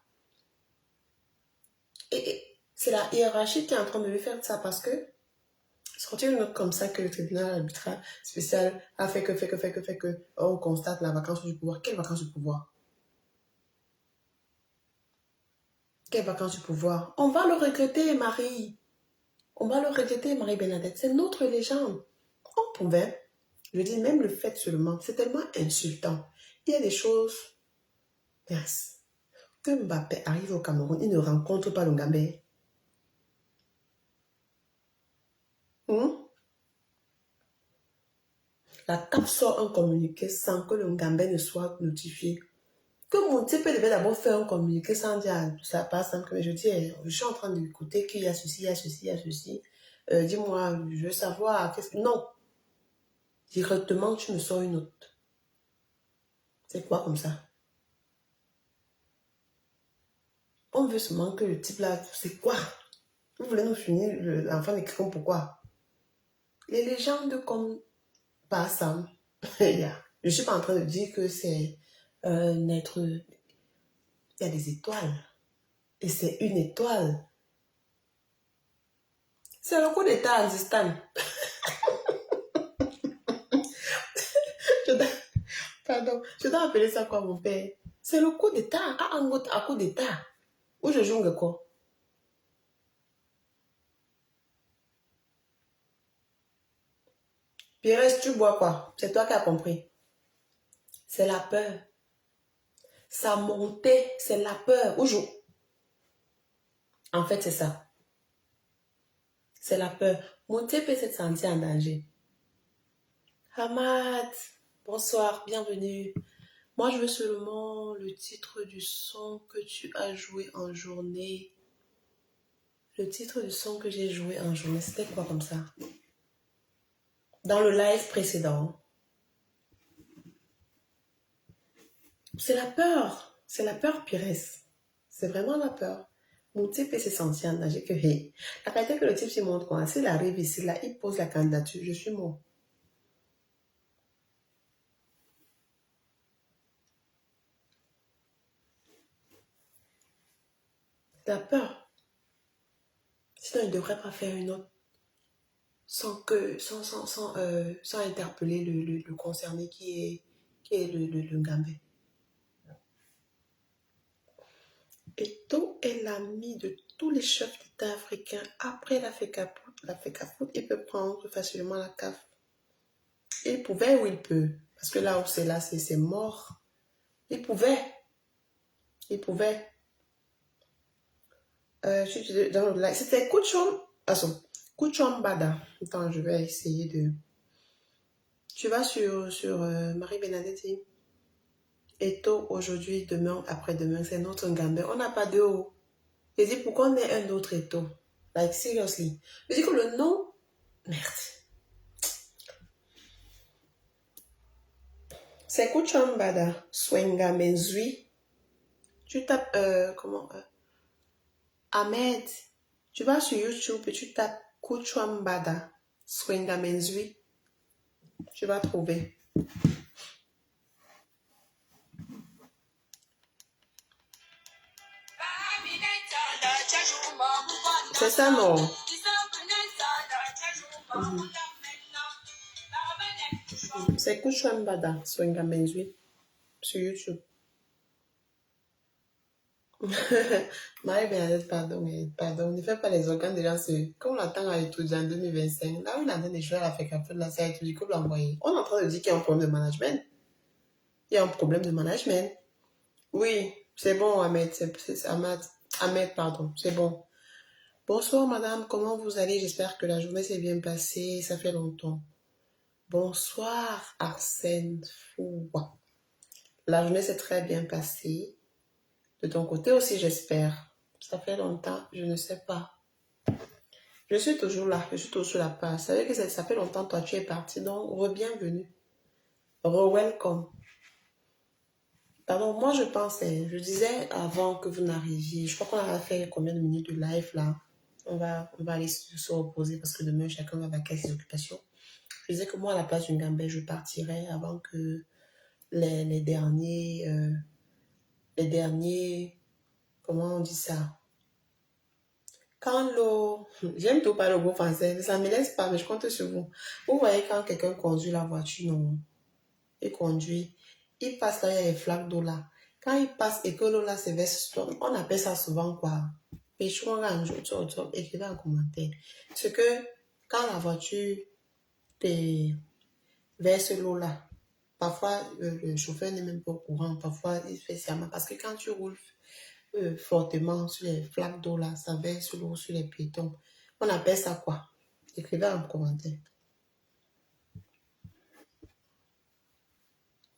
Et C'est la hiérarchie qui est en train de lui faire ça parce que sortir une note comme ça que le tribunal arbitral spécial a fait que, on constate la vacance du pouvoir. Quelle vacance du pouvoir? Quelle vacance du pouvoir? On va le regretter, Marie. On va le regretter, Marie-Bernadette. C'est notre légende. On pouvait, je dis même le fait seulement, c'est tellement insultant. Il y a des choses, yes. Que Mbappé arrive au Cameroun, il ne rencontre pas le Gambé. La CAF sort un communiqué sans que le Ngambé ne soit notifié. Que mon type devait d'abord faire un communiqué sans dire ça passe simple. Mais je dis, je suis en train d'écouter qu'il y a ceci, il y a ceci, il y a ceci. Dis-moi, je veux savoir. Non. Directement, tu me sors une note. C'est quoi comme ça? On veut seulement que le type là, c'est quoi? Vous voulez nous finir l'enfant d'écrire pourquoi? Les légendes comme Passam. Je ne suis pas en train de dire que c'est un être. Il y a des étoiles. Et c'est une étoile. C'est le coup d'état en Zistan. Pardon, je dois appeler ça quoi, mon père? C'est le coup d'état. Ah, un coup d'état. Où je joue quoi? Pires, tu bois quoi? C'est toi qui as compris. C'est la peur. Ça montait, c'est la peur. Où je... En fait, c'est ça. C'est la peur. Monter peut se sentir en danger. Hamad, bonsoir, bienvenue. Moi, je veux seulement le titre du son que tu as joué en journée. Le titre du son que j'ai joué en journée, c'était quoi comme ça? Dans le live précédent. C'est la peur. C'est la peur, Pires. C'est vraiment la peur. Mon type s'est senti en danger que, hey, la qualité que le type se montre, quoi. S'il arrive ici, là, il pose la candidature, je suis mort. La peur. Sinon, il ne devrait pas faire une autre sans interpeller le concerné qui est le Gambé. Eto'o est l'ami de tous les chefs d'État africains. Après la FECAFOOT, il peut prendre facilement la CAF. Il pouvait ou il peut. Parce que là où c'est là, c'est mort. Il pouvait. Il pouvait. C'était Kuchom Bada. Attends, je vais essayer de... Tu vas sur Marie-Bernadette. Eto'o aujourd'hui, demain, après-demain, c'est notre Ngambé. On n'a pas de haut. Je dis pourquoi on est un autre Eto'o? Like, seriously. Je dis que le nom... Merde. C'est Kuchambada, Swenga Menzui. Tu tapes, Ahmed. Tu vas sur YouTube et tu tapes Kuchambada, Swenga Menzui. Tu vas trouver. C'est ça, non? C'est Kuchambada, Swenga Menzui. Sur YouTube. Marie-Bernadette, pardon, ne fais pas les organes de gens. Comme on attend à étudier en 2025, là où il est en train de jouer à la FECAFOOT, là, c'est à étudier que vous l'envoyez. On est en train de dire qu'il y a un problème de management. Il y a un problème de management. Oui, c'est bon, Ahmed, Ahmed, pardon, c'est bon. Bonsoir, madame, comment vous allez? J'espère que la journée s'est bien passée, ça fait longtemps. Bonsoir, Arsène Foua. La journée s'est très bien passée. De ton côté aussi, j'espère. Ça fait longtemps, je ne sais pas. Je suis toujours là, je suis toujours sur la page. Ça veut dire que ça fait longtemps, toi, tu es parti, donc re-bienvenue. Re-welcome. Pardon, moi je pensais, je disais avant que vous n'arriviez, je crois qu'on a fait combien de minutes de live là? On va aller se reposer parce que demain chacun va vaquer à ses occupations. Je disais que moi à la place d'une Gambée, je partirais avant que les derniers, comment on dit ça? Quand l'eau... J'aime tout parler au beau français. Ça ne me laisse pas, mais je compte sur vous. Vous voyez quand quelqu'un conduit la voiture, non? Il conduit. Il passe là, il y a les flaques d'eau là. Quand il passe et que l'eau là se verse, on appelle ça souvent quoi? Péchouan, écrivez en commentaire. C'est que quand la voiture te verse l'eau là, parfois le chauffeur n'est même pas au courant. Parfois il fait sciemment. Parce que quand tu roules fortement sur les flaques d'eau là, ça verse l'eau sur les piétons. On appelle ça quoi? Écrivez en commentaire.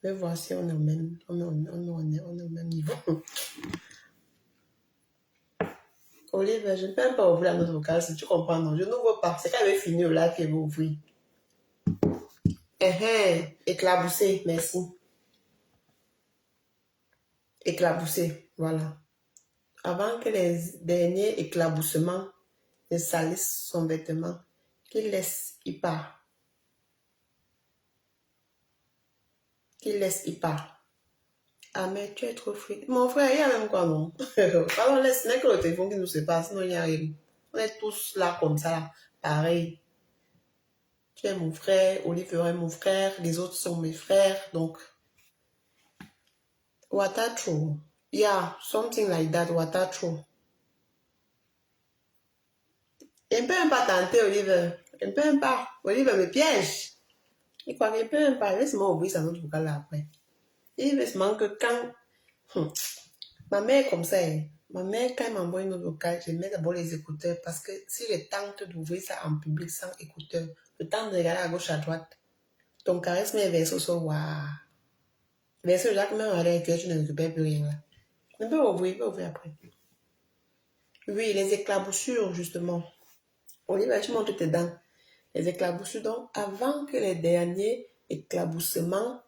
Je vais voir si on est au même, on est au même niveau. Olive, je ne peux même pas ouvrir la note vocale si tu comprends, non. Je n'ouvre pas. C'est quand elle avait fini le live qu'elle va ouvrir. Éclaboussé, merci. Éclaboussé, voilà. Avant que les derniers éclaboussements ne salissent son vêtement, qu'il laisse y part. Qu'il laisse y part. Ah, mais tu es trop free. Mon frère, il y a même quoi, non? Pardon, laisse, ce n'est que le téléphone qui nous sépare, sinon il n'y a rien. On est tous là comme ça, là, pareil. Tu es mon frère, Olivier est mon frère, les autres sont mes frères, donc Watacho. Yeah, something like that, Watacho. Il ne peut même pas tenter, Olivier. Il ne peut même pas. Olivier me piège. Il croit qu'il ne peut même pas. Laisse-moi ouvrir sa note vocale là après. Il veut seulement que quand... Ma mère est comme ça. Hein. Ma mère, quand elle m'envoie une note vocale, je mets d'abord les écouteurs parce que si je tente d'ouvrir ça en public sans écouteurs, le temps de regarder à gauche, à droite, ton charisme est versé au sol. Waouh. Versé Jacques, même à l'intérieur, tu ne récupères plus rien là. On peut ouvrir après. Oui, les éclaboussures, justement. Olivier, tu montes tes dents. Les éclaboussures, donc, avant que les derniers éclaboussements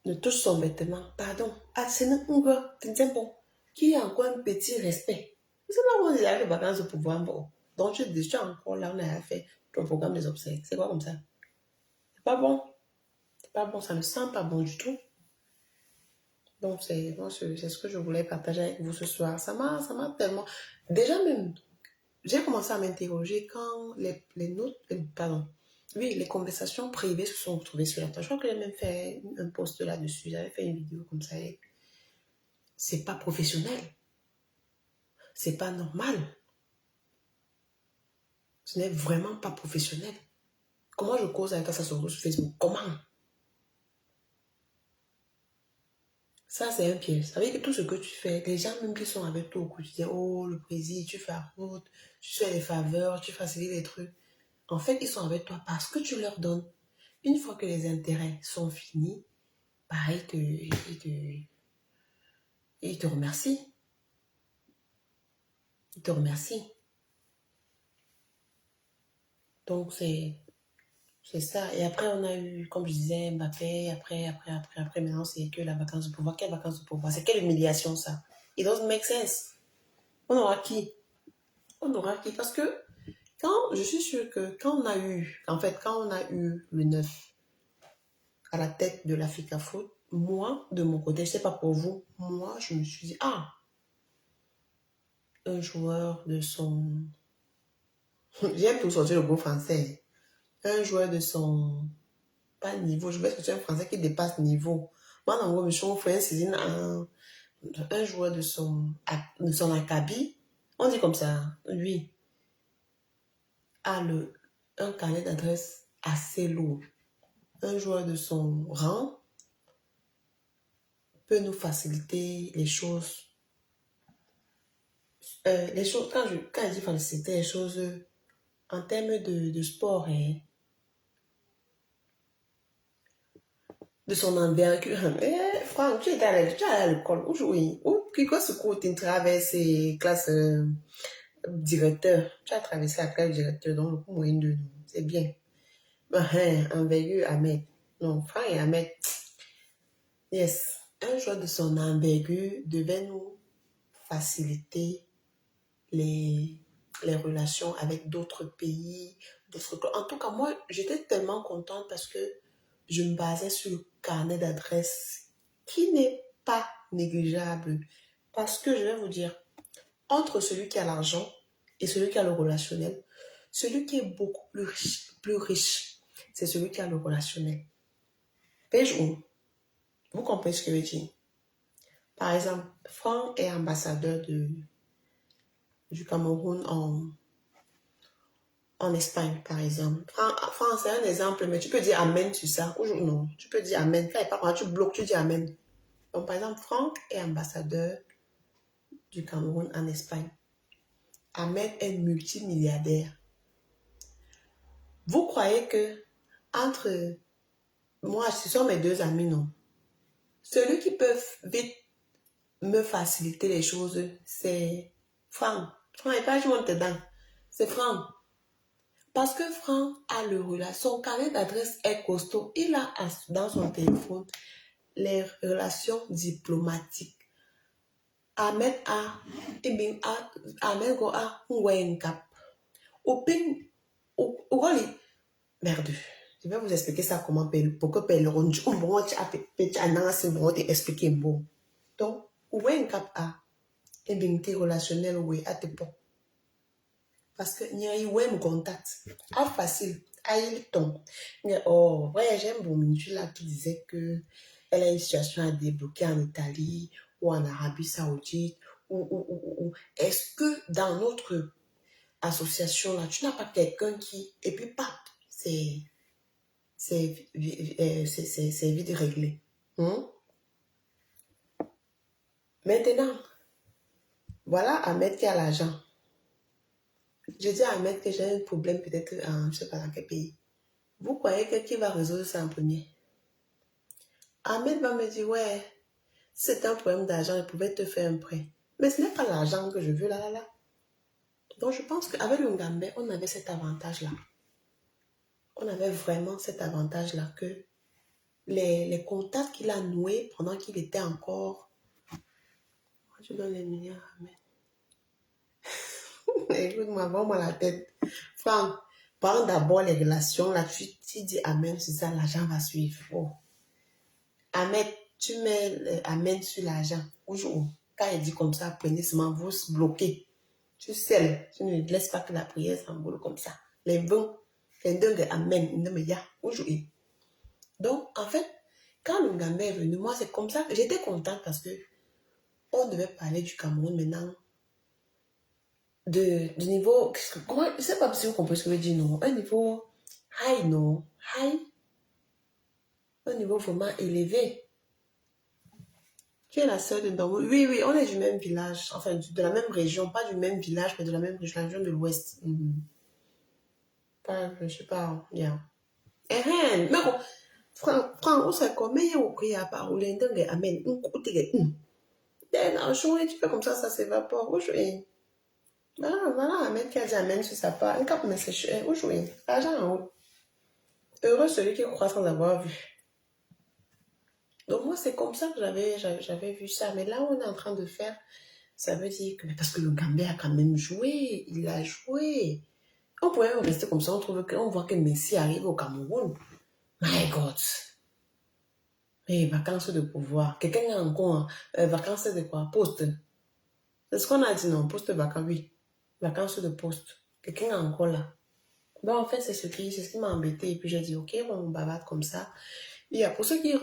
ne touchent son vêtement. Pardon. Ah, c'est un gars, tu ne bon. Qui a encore un petit respect. C'est là où on est avec les vacances de pouvoir. Bon. Donc, tu es encore là, on a fait ton programme des obsèques. C'est quoi comme ça? C'est pas bon. C'est pas bon, ça ne sent pas bon du tout. Donc, c'est ce que je voulais partager avec vous ce soir. Ça m'a tellement... Déjà même, j'ai commencé à m'interroger quand les notes... Pardon. Oui, les conversations privées se sont retrouvées sur la page. Je crois que j'ai même fait un post là-dessus. J'avais fait une vidéo comme ça. C'est pas professionnel. C'est pas normal. Ce n'est vraiment pas professionnel. Comment je cause avec ça sur Facebook? Comment? Ça, c'est un piège. Ça veut dire que tout ce que tu fais, les gens même qui sont avec toi au quotidien, oh, le président, tu fais la route, tu fais des faveurs, tu facilites des trucs. En fait, ils sont avec toi parce que tu leur donnes. Une fois que les intérêts sont finis, bah, ils te remercient. Ils te remercient. Donc, c'est ça. Et après, on a eu, comme je disais, Mbappé. Après, maintenant, c'est que la vacance de pouvoir. Quelle vacance de pouvoir? C'est quelle humiliation, ça? It doesn't make sense. On aura qui? On aura qui? Parce que je suis sûre que quand on a eu le 9 à la tête de l'Africa Foot, moi, de mon côté, je ne sais pas pour vous, moi, je me suis dit, un joueur de son... J'aime tout sortir le beau français. Un joueur de son... Pas niveau, je vais sortir un français qui dépasse niveau. Moi, en gros, je suis un joueur de son acabit. On dit comme ça, lui, a un carnet d'adresse assez lourd. Un joueur de son rang peut nous faciliter les choses. Quand je dis faciliter les choses, en termes de sport, hein, de son envergure. Franck, tu es allé à l'école aujourd'hui. Qui se court tu traverses les classes directeur. Tu as traversé la classe directeur, donc le coup moyen de nous. C'est bien. Envergure, Ahmed. Non, Franck et Ahmed. Yes. Un joueur de son envergure devait nous faciliter les relations avec d'autres pays, En tout cas, moi, j'étais tellement contente parce que je me basais sur le carnet d'adresse qui n'est pas négligeable. Parce que je vais vous dire, entre celui qui a l'argent et celui qui a le relationnel, celui qui est beaucoup plus riche, c'est celui qui a le relationnel. Vous comprenez ce que je veux dire? Par exemple, Franck est ambassadeur du Cameroun en Espagne, par exemple. Franck, c'est un exemple, mais tu peux dire Amen sur ça. Ou non, tu peux dire Amen. Quand tu bloques, tu dis Amen. Donc, par exemple, Franck est ambassadeur du Cameroun en Espagne. Ahmed est multimilliardaire. Vous croyez que entre moi, ce sont mes deux amis, non? Celui qui peut vite me faciliter les choses, c'est Franck. Franck n'est pas joué dedans. C'est Franck. Parce que Franck a le relation. Son carnet d'adresse est costaud. Il a dans son téléphone les relations diplomatiques. Ahmed a, Ahmed a un cap. Au ping, au merde. Je vais vous expliquer ça comment pour que Pelleron, tu expliquer bon. Donc, où est un cap a, et bien, tes relationnel, où est à tes pots. Parce que, il y a eu un contact. Ah, facile. Ah, il tombe. Oh, ouais, j'aime bon, tu là qui disait que elle a une situation à débloquer en Italie ou en Arabie Saoudite. Ou. Est-ce que dans notre association là, tu n'as pas quelqu'un qui. Et puis, pap, c'est vite réglé. Maintenant, voilà Ahmed qui a l'argent. Je dis à Ahmed que j'ai un problème peut-être je ne sais pas dans quel pays. Vous croyez que qui va résoudre ça en premier? Ahmed va me dire, ouais, si c'est un problème d'argent, il pouvait te faire un prêt. Mais ce n'est pas l'argent que je veux là. Donc je pense qu'avec le Ngambé, on avait cet avantage-là. On avait vraiment cet avantage-là que les contacts qu'il a noués pendant qu'il était encore... Je donne les milliards à Ahmed. Écoute-moi, vends-moi la tête. Franck, prends d'abord les relations. Là, tu dis Amen, c'est ça, l'argent va suivre. Oh. Ahmed, tu mets Amen sur l'argent. Bonjour. Quand il dit comme ça, prenez seulement, vous bloquez. Tu scelles. Tu ne laisses pas que la prière s'envole comme ça. Les 20, les 2 de Amen, il ne me y a. Bonjour. Donc, en fait, quand le Gambé est venu, moi, c'est comme ça que j'étais contente parce que on devait parler du Cameroun maintenant. Du niveau, comment, je ne sais pas si vous comprenez ce que je veux dire, non. Un niveau high, non. High. Un niveau vraiment élevé. Tu es la sœur de Ndongo. Oui, on est du même village. Enfin, de la même région. Pas du même village, mais de la même région, la région de l'Ouest. Pas, je sais pas, bien. Mais bon, Franck, on sait comment il y a au prix à part. Ou l'indongue, amen. Tu fais comme ça s'évapore. Aujourd'hui. Voilà, Ahmed qui a dit Amen sur sa part. Un cap, mais c'est cher. Aujourd'hui, l'argent en haut. Heureux celui qui croit sans avoir vu. Donc, moi, c'est comme ça que j'avais vu ça. Mais là, on est en train de faire, ça veut dire que, parce que le Gambé a quand même joué. Il a joué. On pourrait rester comme ça. On voit que Messi arrive au Cameroun. My God. Mais vacances de pouvoir. Quelqu'un a encore vacances de quoi? Poste. C'est ce qu'on a dit, non? Poste vacances, oui. Vacances de poste. Quelqu'un a encore là. Ben, en fait, c'est ce qui m'a embêté. Et puis, j'ai dit, OK, on bavarde comme ça. Il y a pour ceux qui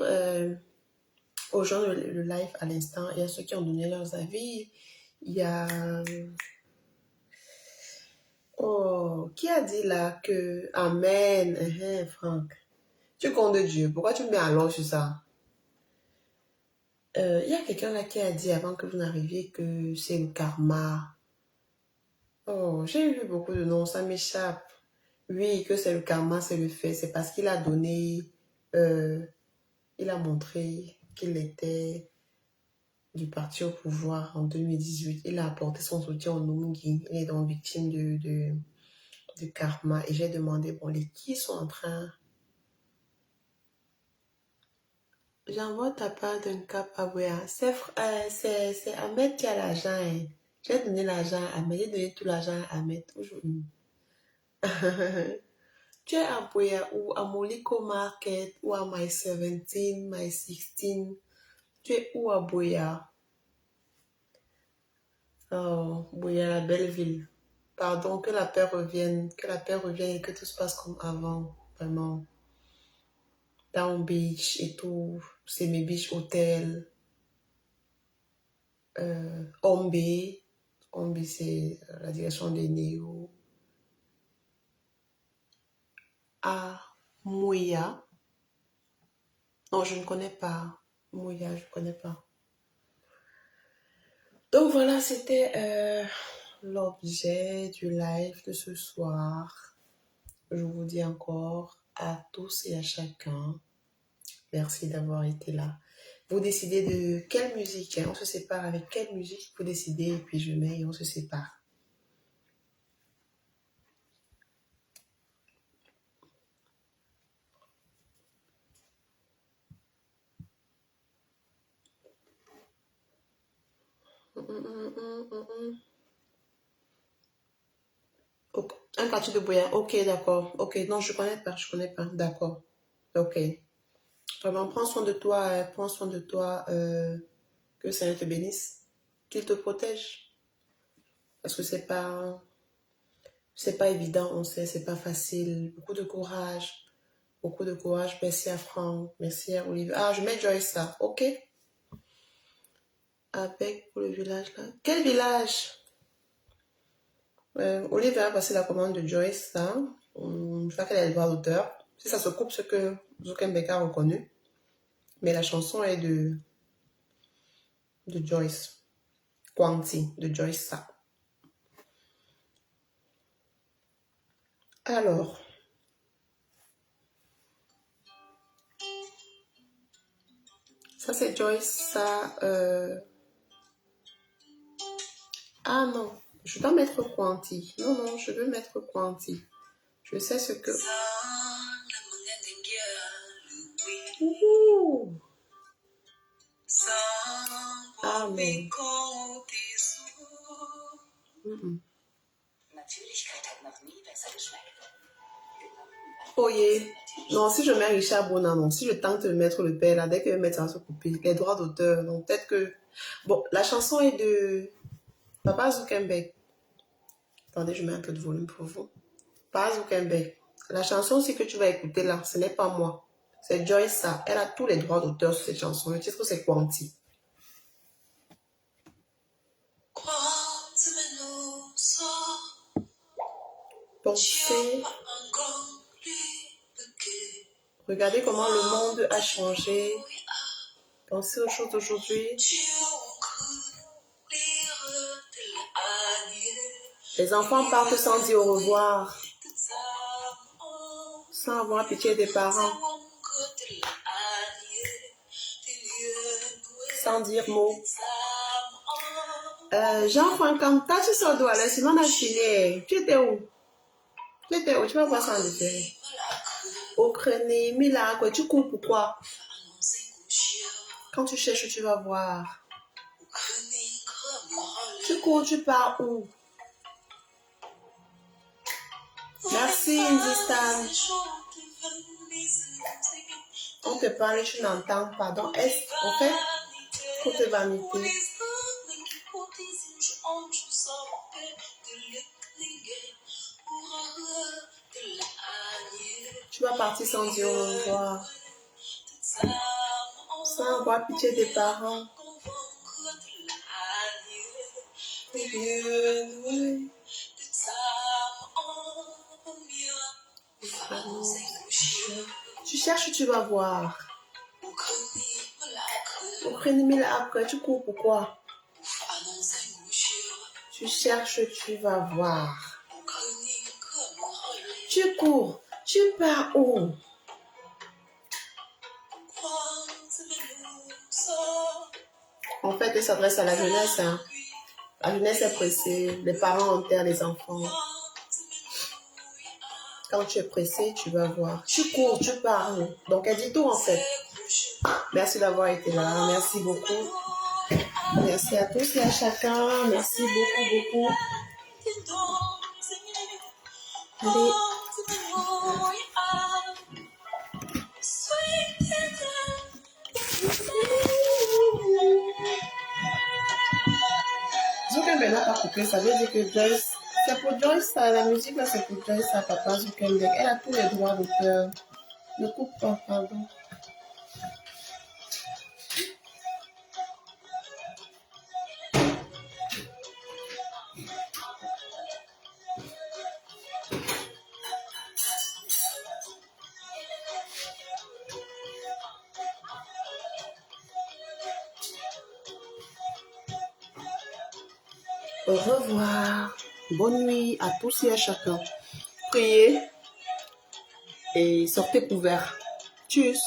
rejoignent le live à l'instant, il y a ceux qui ont donné leurs avis. Il y a... Oh, qui a dit là que... Amen. Franck. Tu comptes de Dieu. Pourquoi tu me mets à l'ange sur ça? Il y a quelqu'un là qui a dit avant que vous n'arriviez que c'est le karma. Oh, j'ai vu beaucoup de noms, ça m'échappe. Oui, que c'est le karma, c'est le fait. C'est parce qu'il a donné... il a montré qu'il était du parti au pouvoir en 2018. Il a apporté son soutien au Nungi. Il est donc victime de karma. Et j'ai demandé, bon, les qui sont en train... J'envoie ta part d'un cap à Wea. C'est Ahmed qui a l'argent. Hein. J'ai donné l'argent à Ahmed. J'ai donné tout l'argent à Ahmed aujourd'hui. Tu es à Wea ou à Moliko Market ou à My 17, My 16. Tu es où à Boya? Oh, Boya, la belle ville. Pardon, que la paix revienne. Que la paix revienne et que tout se passe comme avant. Vraiment. Down Beach et tout. Semi Beach Hotel. Ombe. Ombe, c'est la direction des Néo. À Mouya. Non, je ne connais pas. Mouya, je ne connais pas. Donc voilà, c'était l'objet du live de ce soir. Je vous dis encore à tous et à chacun, merci d'avoir été là. Vous décidez de quelle musique, hein, on se sépare avec quelle musique, vous décidez et puis je mets et on se sépare. Okay. Un quartier de Boya, ok, d'accord. Ok, non, je connais pas, d'accord. Ok. Vraiment, prends soin de toi, que Seigneur te bénisse, qu'il te protège. Parce que c'est pas évident, on sait, c'est pas facile. Beaucoup de courage. Beaucoup de courage. Merci à Franck. Merci à Olivier. Ah, je mets Joyce ça. Ok. Avec pour le village là. Quel village? Olivier va passer la commande de Joyce ça. Je vois qu'elle a le droit d'auteur. Si ça se coupe, ce que Zuckerberg a reconnu. Mais la chanson est de Joyce. Quanti, de Joyce ça. Alors. Ça, c'est Joyce, ça. Ah non, je dois mettre Quanti. Non, je veux mettre Quanti. Je sais ce que... Ouh. Ah non. Oh yeah. Non, si je mets Richard Bonin, non. Si je tente de mettre le père là, dès que le mettre ça va se couper. Les droits d'auteur, donc peut-être que... Bon, la chanson est de Papa Zuckerberg. Attendez, je mets un peu de volume pour vous. Papa Zuckerberg. La chanson aussi que tu vas écouter là, ce n'est pas moi. C'est Joyce ça. Elle a tous les droits d'auteur sur cette chanson. Le titre c'est Quanti. Pensez... Regardez comment le monde a changé. Pensez aux choses d'aujourd'hui. Les enfants partent sans dire au revoir, sans avoir pitié des parents, sans dire mot. Jean-François, toi tu sors d'où alors? Sinon on a fini. Tu étais où? Tu vas voir ça en détail. Au crâne, Mila, tu cours pourquoi? Quand tu cherches, tu vas voir. Tu cours, tu pars où? Merci, Indistan. On te parle, tu n'entends pas. Donc, en fait, côté vanité. Tu vas partir sans dire au revoir. Sans avoir pitié des parents. Tu cherches, tu vas voir. Après, tu cours pourquoi? Tu cherches, tu vas voir. Tu cours, tu pars où? En fait, elle s'adresse à la jeunesse. Hein. La jeunesse est pressée. Les parents enterrent les enfants. Quand tu es pressé, tu vas voir. Tu cours, tu pars où? Donc, elle dit tout en fait. Merci d'avoir été là. Merci beaucoup. Merci à tous et à chacun. Merci beaucoup. Allez. Zuckerberg n'a pas coupé. Ça veut dire que Joyce C'est pour Joyce, ça. La musique, là, c'est pour Joyce, ça, Papa Zuckerberg. Elle a tous les droits d'auteur. Ne coupe pas, pardon. Au revoir. Bonne nuit à tous et à chacun. Priez et sortez couverts. Tchuss.